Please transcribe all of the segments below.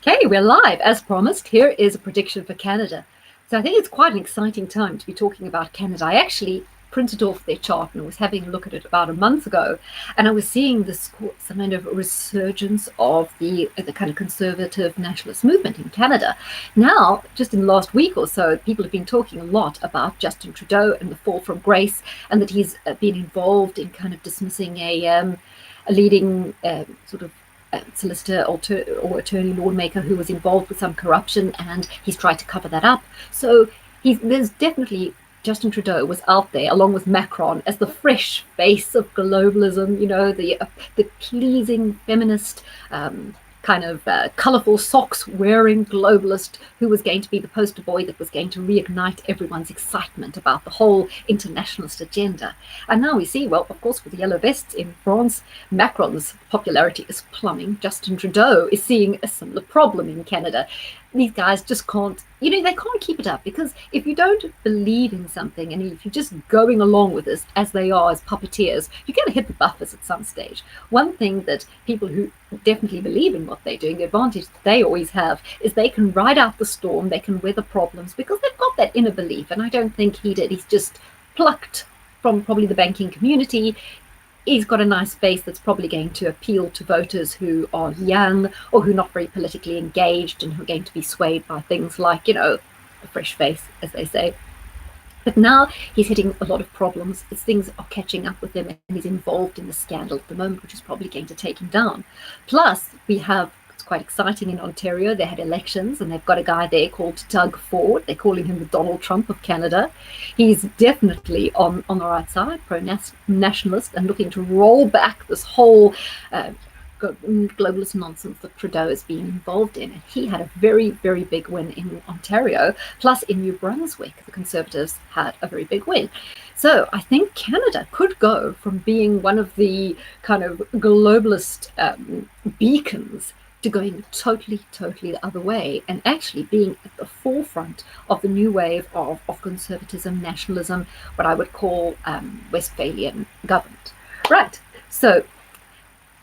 Okay, we're live. As promised, here is a prediction for Canada. So I think it's quite an exciting time to be talking about Canada. I actually printed off their chart and I was having a look at it about a month ago, and I was seeing this some kind of resurgence of the kind of conservative nationalist movement in Canada. Now, just in the last week or so, people have been talking a lot about Justin Trudeau and the fall from grace, and that he's been involved in kind of dismissing a leading sort of solicitor or attorney lawmaker who was involved with some corruption, and he's tried to cover that up. So there's definitely, Justin Trudeau was out there along with Macron as the fresh face of globalism, the pleasing feminist, kind of colourful socks wearing globalist who was going to be the poster boy that was going to reignite everyone's excitement about the whole internationalist agenda. And now we see, well, of course, with the yellow vests in France, Macron's popularity is plumbing. Justin Trudeau is seeing a similar problem in Canada. These guys just can't, they can't keep it up, because if you don't believe in something and if you're just going along with this as they are, as puppeteers, you're going to hit the buffers at some stage. One thing that people who definitely believe in what they're doing, the advantage that they always have, is they can ride out the storm, they can weather problems, because they've got that inner belief. And I don't think he did. He's just plucked from probably the banking community. He's got a nice face that's probably going to appeal to voters who are young or who are not very politically engaged and who are going to be swayed by things like, a fresh face, as they say. But now he's hitting a lot of problems as things are catching up with him, and he's involved in the scandal at the moment, which is probably going to take him down. Plus, we have, it's quite exciting, in Ontario, they had elections and they've got a guy there called Doug Ford. They're calling him the Donald Trump of Canada. He's definitely on the right side, pro-nationalist, and looking to roll back this whole globalist nonsense that Trudeau has been involved in. And he had a very, very big win in Ontario. Plus, in New Brunswick, the Conservatives had a very big win. So I think Canada could go from being one of the kind of globalist beacons to going totally the other way, and actually being at the forefront of the new wave of conservatism, nationalism, what I would call Westphalian government. Right, so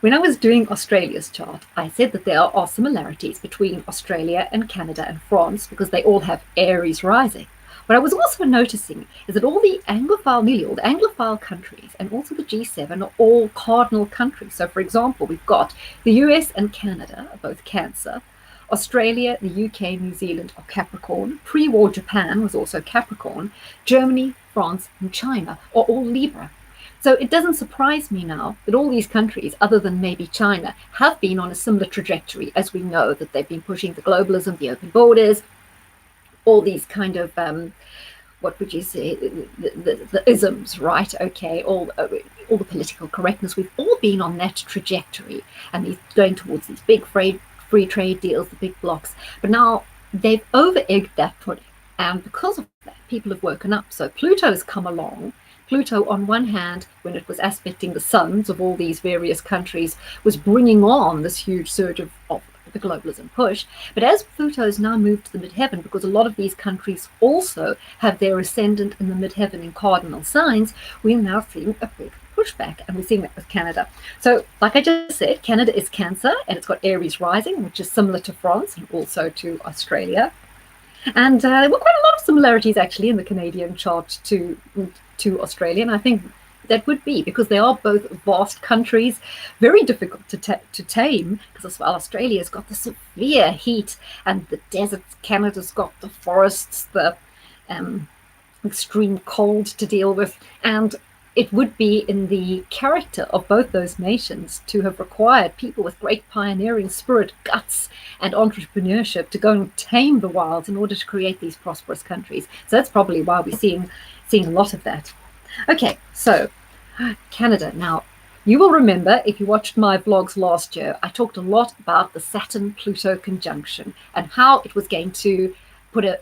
when I was doing Australia's chart, I said that there are similarities between Australia and Canada and France because they all have Aries rising. What I was also noticing is that all the Anglophile, nearly all the Anglophile countries and also the G7 are all cardinal countries. So, for example, we've got the US and Canada are both Cancer. Australia, the UK, New Zealand are Capricorn. Pre-war Japan was also Capricorn. Germany, France, and China are all Libra. So it doesn't surprise me now that all these countries, other than maybe China, have been on a similar trajectory, as we know that they've been pushing the globalism, the open borders, all these kind of, what would you say, the isms, right? Okay, all the political correctness. We've all been on that trajectory, and these going towards these big free trade deals, the big blocks. But now they've over-egged that pudding, and because of that, people have woken up. So Pluto's come along. Pluto, on one hand, when it was aspecting the suns of all these various countries, was bringing on this huge surge of the globalism push. But as Pluto's now moved to the midheaven, because a lot of these countries also have their ascendant in the midheaven in cardinal signs, we're now seeing a big pushback, and we're seeing that with Canada. So, like I just said, Canada is Cancer, and it's got Aries rising, which is similar to France and also to Australia. And there were quite a lot of similarities, actually, in the Canadian chart to Australia, and I think that would be because they are both vast countries, very difficult to tame, because while Australia's got the severe heat and the deserts, Canada's got the forests, the extreme cold to deal with, and it would be in the character of both those nations to have required people with great pioneering spirit, guts, and entrepreneurship to go and tame the wilds in order to create these prosperous countries. So that's probably why we're seeing a lot of that. Okay, so Canada. Now, you will remember, if you watched my vlogs last year, I talked a lot about the Saturn-Pluto conjunction and how it was going to put a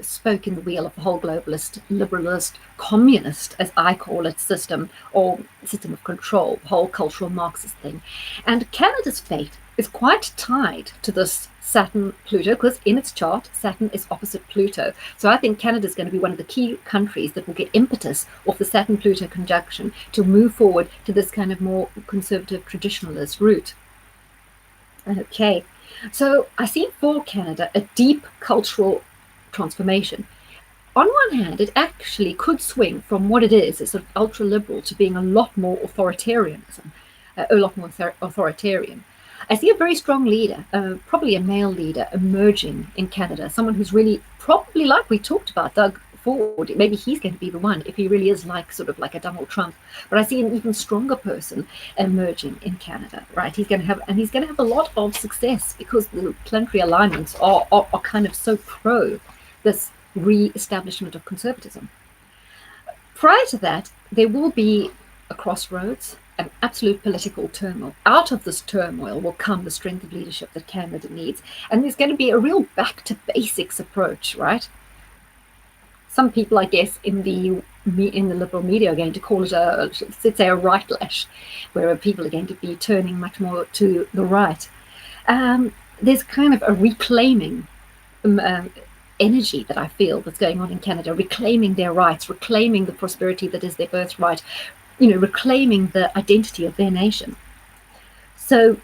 spoke in the wheel of the whole globalist, liberalist, communist, as I call it, system, or system of control, the whole cultural Marxist thing. And Canada's fate is quite tied to this Saturn-Pluto, because in its chart, Saturn is opposite Pluto. So I think Canada is going to be one of the key countries that will get impetus off the Saturn-Pluto conjunction to move forward to this kind of more conservative, traditionalist route. Okay, So I see for Canada a deep cultural transformation. On one hand, it actually could swing from what it is, it's sort of ultra liberal, to being a lot more authoritarianism, a lot more authoritarian. I see a very strong leader, probably a male leader, emerging in Canada, someone who's really probably, like we talked about, Doug Ford. Maybe he's going to be the one if he really is like sort of like a Donald Trump. But I see an even stronger person emerging in Canada, right? He's going to have a lot of success because the planetary alignments are kind of so pro this re-establishment of conservatism. Prior to that, there will be a crossroads, an absolute political turmoil. Out of this turmoil will come the strength of leadership that Canada needs. And there's going to be a real back to basics approach, right? Some people, I guess, in the liberal media are going to call it let's say a right lash, where people are going to be turning much more to the right. There's kind of a reclaiming energy that I feel that's going on in Canada, reclaiming their rights, reclaiming the prosperity that is their birthright, reclaiming the identity of their nation. So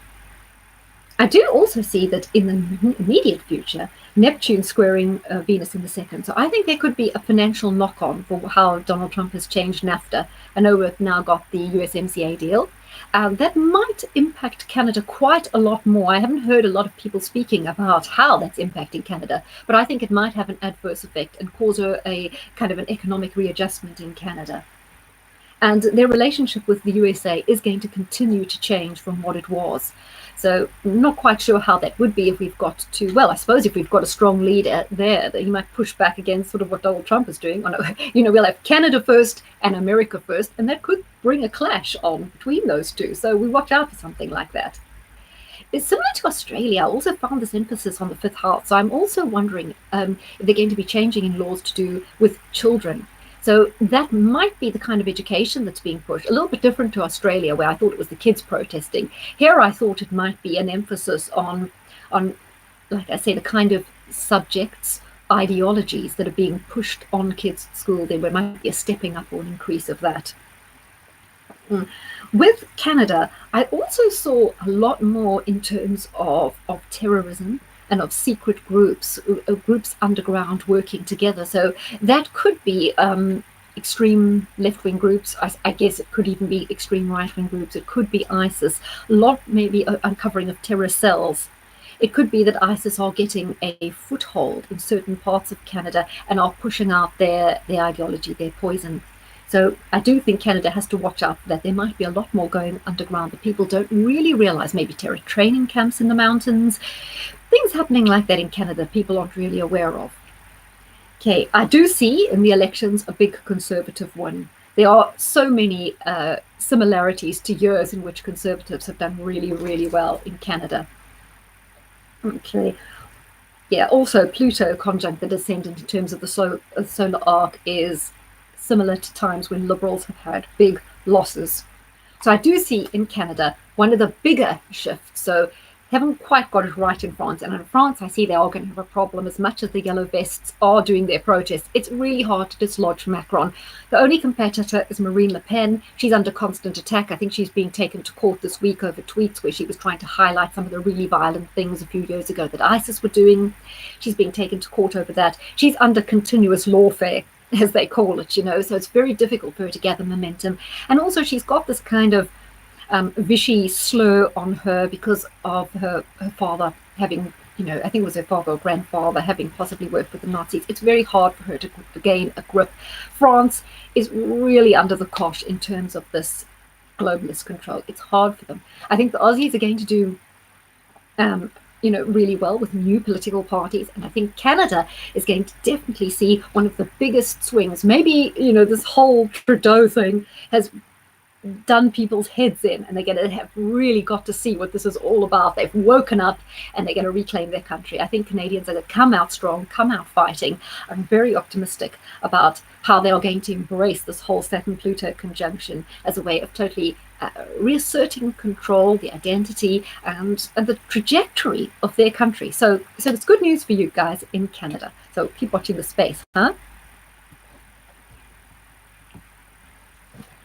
I do also see that in the immediate future, Neptune squaring Venus in the second. So I think there could be a financial knock-on for how Donald Trump has changed NAFTA. I know we've now got the USMCA deal. That might impact Canada quite a lot more. I haven't heard a lot of people speaking about how that's impacting Canada, but I think it might have an adverse effect and cause a kind of an economic readjustment in Canada. And their relationship with the USA is going to continue to change from what it was. So I'm not quite sure how that would be if we've got I suppose if we've got a strong leader there, that he might push back against sort of what Donald Trump is doing. We'll have Canada first and America first, and that could bring a clash on between those two. So we watch out for something like that. It's similar to Australia. I also found this emphasis on the fifth house. So I'm also wondering if they're going to be changing in laws to do with children. So that might be the kind of education that's being pushed. A little bit different to Australia, where I thought it was the kids protesting. Here I thought it might be an emphasis on, like I say, the kind of subjects, ideologies that are being pushed on kids at school. There might be a stepping up or an increase of that. With Canada, I also saw a lot more in terms of terrorism and of secret groups underground working together. So that could be extreme left-wing groups. I guess it could even be extreme right-wing groups. It could be ISIS. A lot maybe uncovering of terror cells. It could be that ISIS are getting a foothold in certain parts of Canada and are pushing out their ideology, their poison. So I do think Canada has to watch out for that. There might be a lot more going underground that people don't really realize. Maybe terror training camps in the mountains. Things happening like that in Canada people aren't really aware of. Okay, I do see in the elections a big conservative one. There are so many similarities to years in which conservatives have done really, really well in Canada. Okay. Yeah, also Pluto conjunct the descendant in terms of the solar arc is similar to times when liberals have had big losses. So I do see in Canada one of the bigger shifts. So haven't quite got it right in France. And in France, I see they are going to have a problem. As much as the yellow vests are doing their protests, it's really hard to dislodge Macron. The only competitor is Marine Le Pen. She's under constant attack. I think she's being taken to court this week over tweets where she was trying to highlight some of the really violent things a few years ago that ISIS were doing. She's being taken to court over that. She's under continuous lawfare, as they call it, so it's very difficult for her to gather momentum. And also she's got this kind of Vichy slur on her because of her father having, I think it was her father or grandfather having possibly worked with the Nazis. It's very hard for her to gain a grip. France is really under the cosh in terms of this globalist control. It's hard for them. I think the Aussies are going to do really well with new political parties. And I think Canada is going to definitely see one of the biggest swings. Maybe, this whole Trudeau thing has done people's heads in, and they're going to have really got to see what this is all about. They've woken up and they're going to reclaim their country. I think Canadians are going to come out strong, come out fighting. I'm very optimistic about how they are going to embrace this whole Saturn-Pluto conjunction as a way of totally reasserting control, the identity, and the trajectory of their country. So it's good news for you guys in Canada. So keep watching the space, huh?